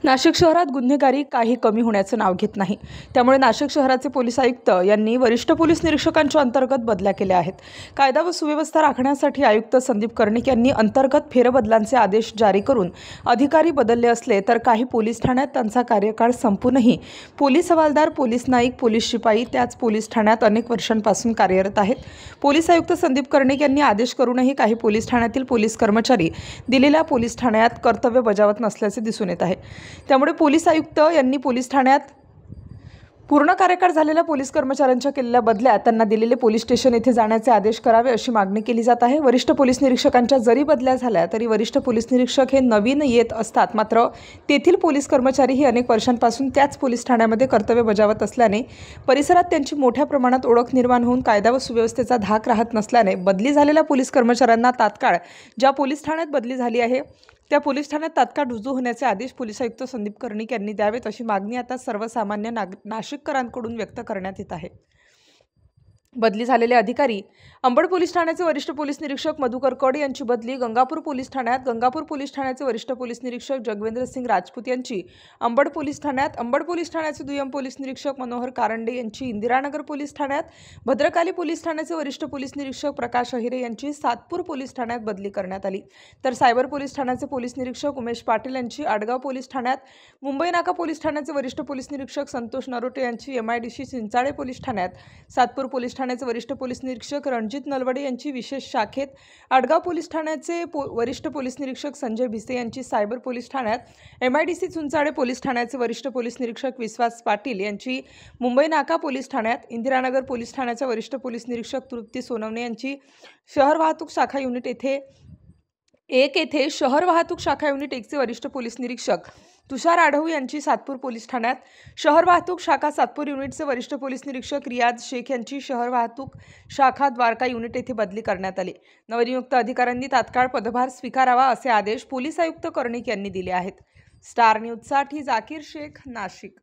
नाशिक शहरात गुन्हेगारी काही कमी होण्याचं नाव घेत नाही। त्यामुळे नाशिक शहराचे पोलीस आयुक्त यांनी वरिष्ठ पोलीस निरीक्षकांच्या अंतर्गत बदल्या केल्या आहेत। कायदा व सुव्यवस्था राखण्यासाठी आयुक्त संदीप कर्णिक यांनी अंतर्गत फेरबदलांचे आदेश जारी करून अधिकारी बदलले असले तर काही पोलीस ठाण्यात त्यांचा कार्यकाळ संपूनही पोलीस हवालदार, पोलीस नाईक, पोलीस शिपाई त्याच पोलीस ठाण्यात अनेक वर्षांपासून कार्यरत आहेत। पोलीस आयुक्त संदीप कर्णिक यांनी आदेश करूनही काही पोलीस ठाण्यातील पोलीस कर्मचारी दिलेल्या पोलीस ठाण्यात कर्तव्य बजावत नसल्याचे दिसून येत आहे। त्यामुळे पोलीस आयुक्त यांनी पोलीस ठाण्यात पूर्ण कार्यकाळ झालेल्या पोलीस कर्मचाऱ्यांच्या केलेल्या बदल्या त्यांना दिलेले पोलीस स्टेशन येथे जाण्याचे आदेश करावे अशी मागणी केली जात आहे। वरिष्ठ पोलीस निरीक्षकांच्या जरी बदल्या झाल्या तरी वरिष्ठ पोलीस निरीक्षक हे नवीन येत असतात, मात्र तेथील पोलीस कर्मचारी ही अनेक वर्षांपासून त्याच पोलीस ठाण्यामध्ये कर्तव्य बजावत असल्याने परिसरात त्यांची मोठ्या प्रमाणात ओळख निर्माण होऊन कायदा व सुव्यवस्थेचा धाक राहत नसल्याने बदली झालेल्या पोलीस कर्मचाऱ्यांना तात्काळ ज्या पोलीस ठाण्यात बदली झाली आहे त्या पोलीस ठाण्यात तात्काळ रुजू होण्याचे आदेश पोलीस आयुक्त संदीप कर्णिक यांनी द्यावेत अशी मागणी आता सर्वसामान्य नाशिककरांकडून व्यक्त करण्यात येत आहे। बदली झालेले अधिकारी अंबड पोलीस ठाण्याचे वरिष्ठ पोलीस निरीक्षक मधुकर कड यांची बदली गंगापूर पोलीस ठाण्यात, गंगापूर पोलीस ठाण्याचे वरिष्ठ पोलीस निरीक्षक जगवेंद्र सिंग राजपूत यांची अंबड पोलीस ठाण्यात, अंबड पोलीस ठाण्याचे दुय्यम पोलीस निरीक्षक मनोहर कारंडे यांची इंदिरानगर पोलीस ठाण्यात, भद्रकाली पोलीस ठाण्याचे वरिष्ठ पोलीस निरीक्षक प्रकाश अहिरे यांची सातपूर पोलीस ठाण्यात बदली करण्यात आली। तर सायबर पोलीस ठाण्याचे पोलीस निरीक्षक उमेश पाटील यांची आडगाव पोलीस ठाण्यात, मुंबई नाका पोलीस ठाण्याचे वरिष्ठ पोलीस निरीक्षक संतोष नरोटे यांची MIDC चिंचाळे पोलीस ठाण्यात, सातपूर पोलीस ठाण्याचे वरिष्ठ पोलीस निरीक्षक रणजित नलवडे यांची विशेष शाखेत, आडगाव पोलीस ठाण्याचे वरिष्ठ पोलीस निरीक्षक संजय भिसे यांची सायबर पोलीस ठाण्यात, MIDC चिंचाळे पोलीस ठाण्याचे वरिष्ठ पोलीस निरीक्षक विश्वास पाटील यांची मुंबई नाका पोलीस ठाण्यात, इंदिरानगर पोलीस ठाण्याच्या वरिष्ठ पोलीस निरीक्षक तृप्ती सोनवणे यांची शहर वाहतूक शाखा युनिट येथे शहर वाहतूक शाखा युनिट 1 चे वरिष्ठ पोलीस निरीक्षक तुषार आढाऊ यांची सातपूर पोलीस ठाण्यात, शहर वाहतूक शाखा सातपूर युनिटचे वरिष्ठ पोलीस निरीक्षक रियाज शेख यांची शहर वाहतूक शाखा द्वारका युनिट येथे बदली करण्यात आली। नवनियुक्त अधिकाऱ्यांनी तात्काळ पदभार स्वीकारावा असे आदेश पोलीस आयुक्त कर्णिक यांनी दिले आहेत। स्टार न्यूजसाठी जाकीर शेख, नाशिक।